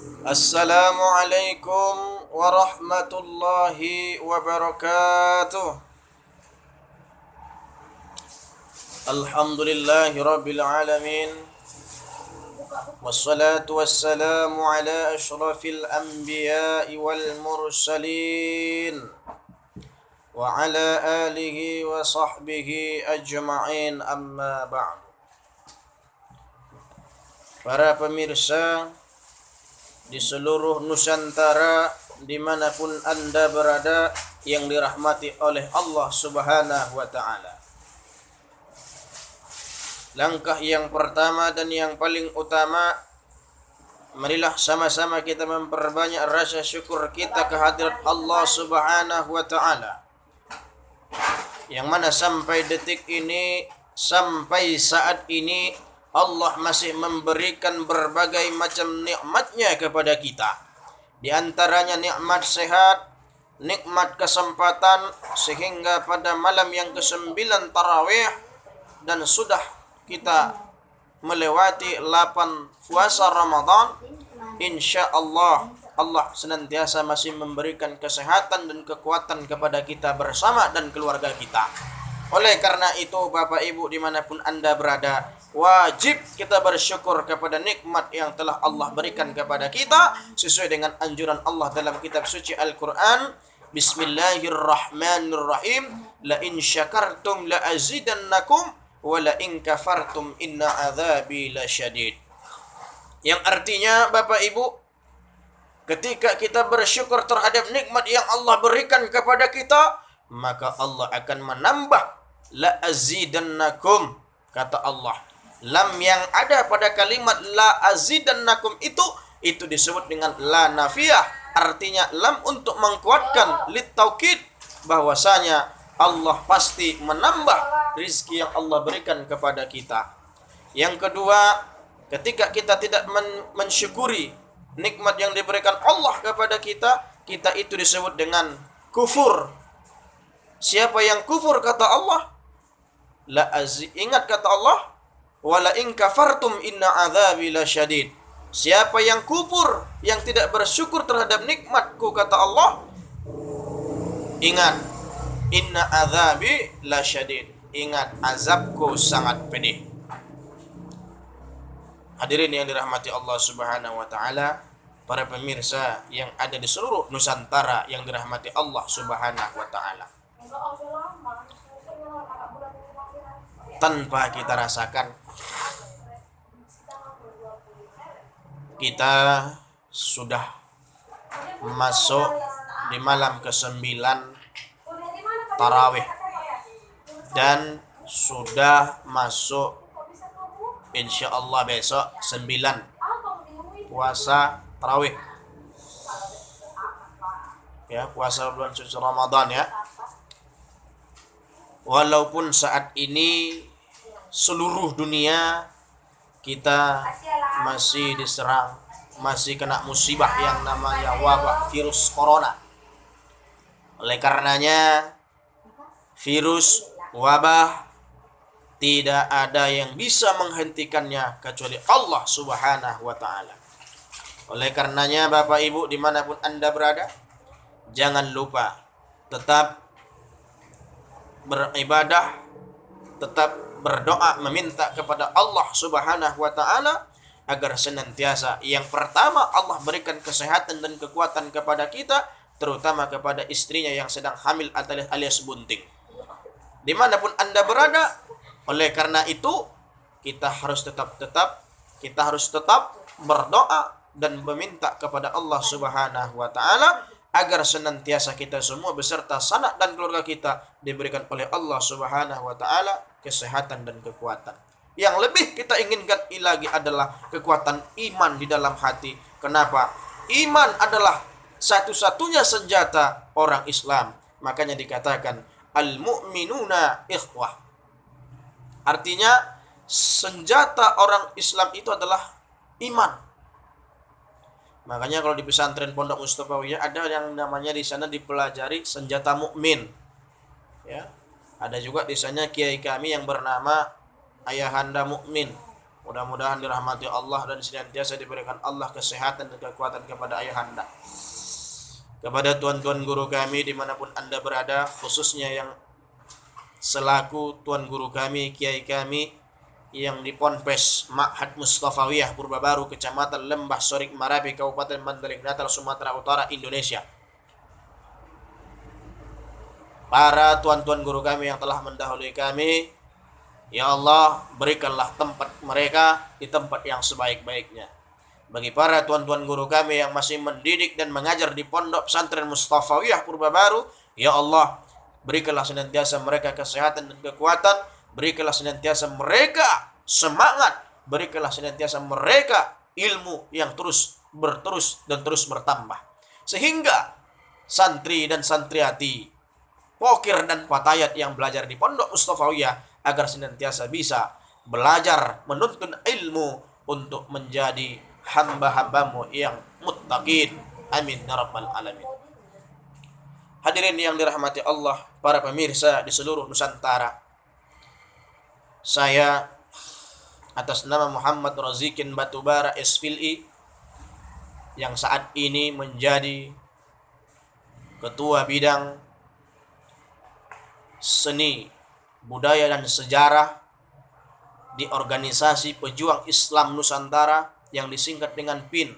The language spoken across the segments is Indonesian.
Assalamualaikum warahmatullahi wabarakatuh. Alhamdulillahi rabbil alamin. Wassalatu wassalamu ala ashrafil anbiya'i wal mursalin wa ala alihi wa sahbihi ajma'in, amma ba'du. Para pemirsa di seluruh Nusantara, dimanapun Anda berada, yang dirahmati oleh Allah Subhanahu wa Ta'ala. Langkah yang pertama dan yang paling utama, marilah sama-sama kita memperbanyak rasa syukur kita kehadirat Allah Subhanahu wa Ta'ala, yang mana sampai detik ini, sampai saat ini, Allah masih memberikan berbagai macam nikmatnya kepada kita. Di antaranya nikmat sehat, nikmat kesempatan, sehingga pada malam yang ke-9 tarawih dan sudah kita melewati 8 puasa Ramadan, insya Allah Allah senantiasa masih memberikan kesehatan dan kekuatan kepada kita bersama dan keluarga kita. Oleh karena itu, Bapak Ibu dimanapun Anda berada, wajib kita bersyukur kepada nikmat yang telah Allah berikan kepada kita sesuai dengan anjuran Allah dalam kitab suci Al-Quran. Bismillahirrahmanirrahim. La in syakartum la azidannakum wa la in kafartum inna azabi lasyadid. Yang artinya, Bapak Ibu, ketika kita bersyukur terhadap nikmat yang Allah berikan kepada kita, maka Allah akan menambah. La azidannakum, kata Allah. Lam yang ada pada kalimat la azidannakum itu disebut dengan la nafiyah, artinya lam untuk mengkuatkan, litaukid, bahwasanya Allah pasti menambah rizki yang Allah berikan kepada kita. Yang kedua, ketika kita tidak mensyukuri nikmat yang diberikan Allah kepada kita, kita itu disebut dengan kufur. Siapa yang kufur, kata Allah, ingat kata Allah, wala in kafartum inna adzabi lasyadid. Siapa yang kufur, yang tidak bersyukur terhadap nikmatku, kata Allah, ingat, inna adzabi lasyadid, ingat azabku sangat pedih. Hadirin yang dirahmati Allah Subhanahu wa Ta'ala, para pemirsa yang ada di seluruh Nusantara yang dirahmati Allah Subhanahu wa Ta'ala, tanpa kita rasakan, kita sudah masuk di malam ke-9 tarawih dan sudah masuk insya Allah besok 9 puasa tarawih, ya, puasa bulan suci Ramadan, ya. Walaupun saat ini seluruh dunia kita masih diserang, masih kena musibah yang namanya wabah virus corona. Oleh karenanya, virus wabah tidak ada yang bisa menghentikannya kecuali Allah Subhanahu wa Ta'ala. Oleh karenanya, Bapak Ibu dimanapun Anda berada, jangan lupa tetap beribadah, tetap berdoa, meminta kepada Allah Subhanahu wa Ta'ala agar senantiasa, yang pertama, Allah berikan kesehatan dan kekuatan kepada kita, terutama kepada istrinya yang sedang hamil alias bunting, dimanapun Anda berada. Oleh karena itu, kita harus tetap berdoa dan meminta kepada Allah Subhanahu wa Ta'ala agar senantiasa kita semua beserta sanak dan keluarga kita diberikan oleh Allah Subhanahu wa Ta'ala kesehatan dan kekuatan. Yang lebih kita inginkan lagi adalah kekuatan iman di dalam hati. Kenapa? Iman adalah satu-satunya senjata orang Islam. Makanya dikatakan al-mu'minuna ikhwah. Artinya senjata orang Islam itu adalah iman. Makanya kalau di pesantren Pondok Mustafawiyah ada yang namanya di sana dipelajari senjata mukmin. Ya. Ada juga di sana kiai kami yang bernama Ayahanda Mukmin. Mudah-mudahan dirahmati Allah dan senantiasa diberikan Allah kesehatan dan kekuatan kepada ayahanda, kepada tuan-tuan guru kami dimanapun Anda berada, khususnya yang selaku tuan guru kami, kiai kami yang di Ponpes Ma'had Mustafawiyah Purbabaru, Kecamatan Lembah Sorik Marapi, Kabupaten Mandailing Natal, Sumatera Utara, Indonesia. Para tuan-tuan guru kami yang telah mendahului kami, ya Allah, berikanlah tempat mereka di tempat yang sebaik-baiknya. Bagi para tuan-tuan guru kami yang masih mendidik dan mengajar di Pondok Pesantren Mustafawiyah Purbabaru, ya Allah, berikanlah senantiasa mereka kesehatan dan kekuatan, berikanlah senantiasa mereka semangat, berikanlah senantiasa mereka ilmu yang terus dan terus bertambah. Sehingga santri dan santriati, pokir dan patayat yang belajar di Pondok Mustafawiyah agar senantiasa bisa belajar menuntut ilmu untuk menjadi hamba-hambamu yang muttaqin. Amin ya rabbal alamin. Hadirin yang dirahmati Allah, para pemirsa di seluruh Nusantara, saya atas nama Muhammad Razikin Batubara SFILI yang saat ini menjadi Ketua Bidang Seni, Budaya dan Sejarah di Organisasi Pejuang Islam Nusantara yang disingkat dengan PIN,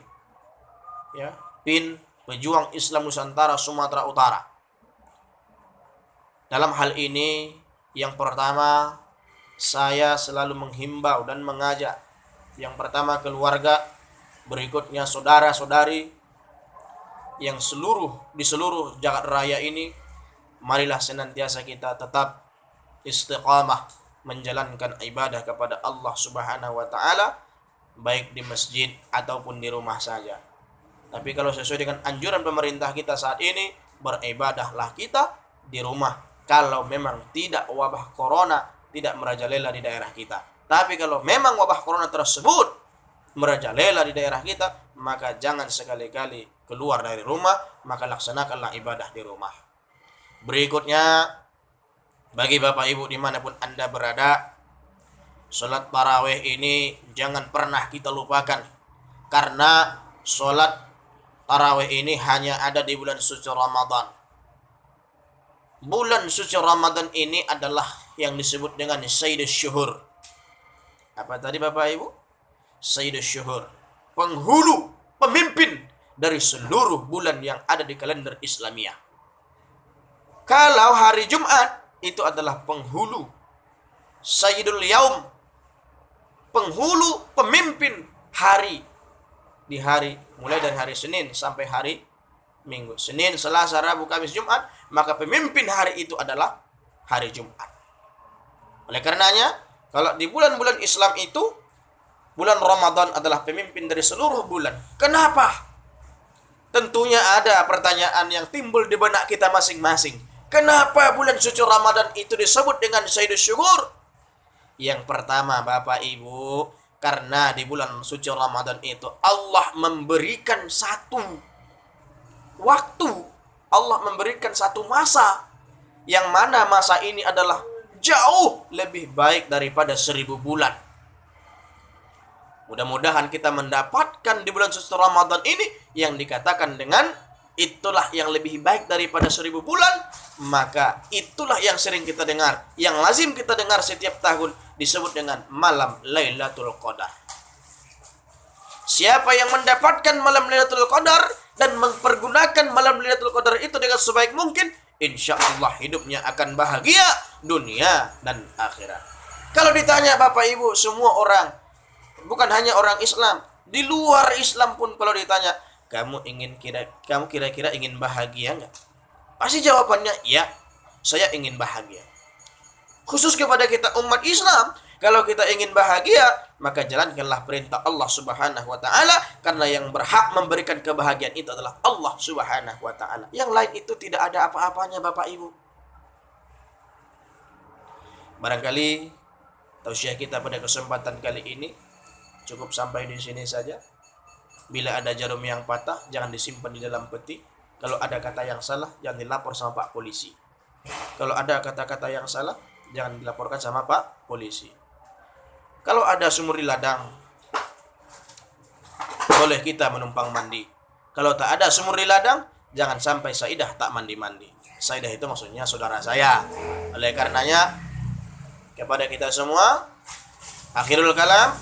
ya, PIN Pejuang Islam Nusantara Sumatera Utara. Dalam hal ini, yang pertama, saya selalu menghimbau dan mengajak, yang pertama keluarga, berikutnya saudara-saudari yang di seluruh jagat raya ini, marilah senantiasa kita tetap istiqamah menjalankan ibadah kepada Allah Subhanahu wa taala, baik di masjid ataupun di rumah saja. Tapi kalau sesuai dengan anjuran pemerintah kita saat ini, beribadahlah kita di rumah kalau memang tidak wabah corona tidak merajalela di daerah kita. Tapi kalau memang wabah corona tersebut merajalela di daerah kita, maka jangan sekali-kali keluar dari rumah, maka laksanakanlah ibadah di rumah. Berikutnya, bagi Bapak Ibu dimanapun Anda berada, sholat tarawih ini jangan pernah kita lupakan, karena sholat tarawih ini hanya ada di bulan suci Ramadan. Bulan suci Ramadan ini adalah yang disebut dengan Sayyidus Syuhur. Apa tadi Bapak Ibu? Sayyidus Syuhur, penghulu, pemimpin dari seluruh bulan yang ada di kalender Islamiyah. Kalau hari Jumat itu adalah penghulu, Sayyidul Yaum, penghulu, pemimpin hari, di hari mulai dari hari Senin sampai hari Minggu. Senin, Selasa, Rabu, Kamis, Jumat, maka pemimpin hari itu adalah hari Jumat. Oleh karenanya, kalau di bulan-bulan Islam itu, bulan Ramadan adalah pemimpin dari seluruh bulan. Kenapa? Tentunya ada pertanyaan yang timbul di benak kita masing-masing. Kenapa bulan suci Ramadan itu disebut dengan Sayyidus Syuhur? Yang pertama, Bapak Ibu, karena di bulan suci Ramadan itu Allah memberikan satu waktu, Allah memberikan satu masa, yang mana masa ini adalah jauh lebih baik daripada 1000 bulan. Mudah-mudahan kita mendapatkan di bulan suci Ramadan ini yang dikatakan dengan itulah yang lebih baik daripada 1000 bulan, maka itulah yang sering kita dengar, yang lazim kita dengar setiap tahun, disebut dengan malam Lailatul Qadar. Siapa yang mendapatkan malam Lailatul Qadar dan mempergunakan malam Lailatul Qadar itu dengan sebaik mungkin, insya Allah hidupnya akan bahagia dunia dan akhirat. Kalau ditanya Bapak Ibu, semua orang, bukan hanya orang Islam, di luar Islam pun kalau ditanya, kamu kira-kira ingin bahagia nggak? Pasti jawabannya, ya, saya ingin bahagia. Khusus kepada kita umat Islam, kalau kita ingin bahagia, maka jalankanlah perintah Allah Subhanahu wa taala, karena yang berhak memberikan kebahagiaan itu adalah Allah Subhanahu wa taala. Yang lain itu tidak ada apa-apanya Bapak Ibu. Barangkali tausiah kita pada kesempatan kali ini cukup sampai di sini saja. Bila ada jarum yang patah, jangan disimpan di dalam peti. Kalau ada kata yang salah, jangan dilapor sama Pak Polisi. Kalau ada kata-kata yang salah, jangan dilaporkan sama Pak Polisi. Kalau ada sumur di ladang, boleh kita menumpang mandi. Kalau tak ada sumur di ladang, jangan sampai Saidah tak mandi-mandi. Saidah itu maksudnya saudara saya. Oleh karenanya, kepada kita semua, akhirul kalam,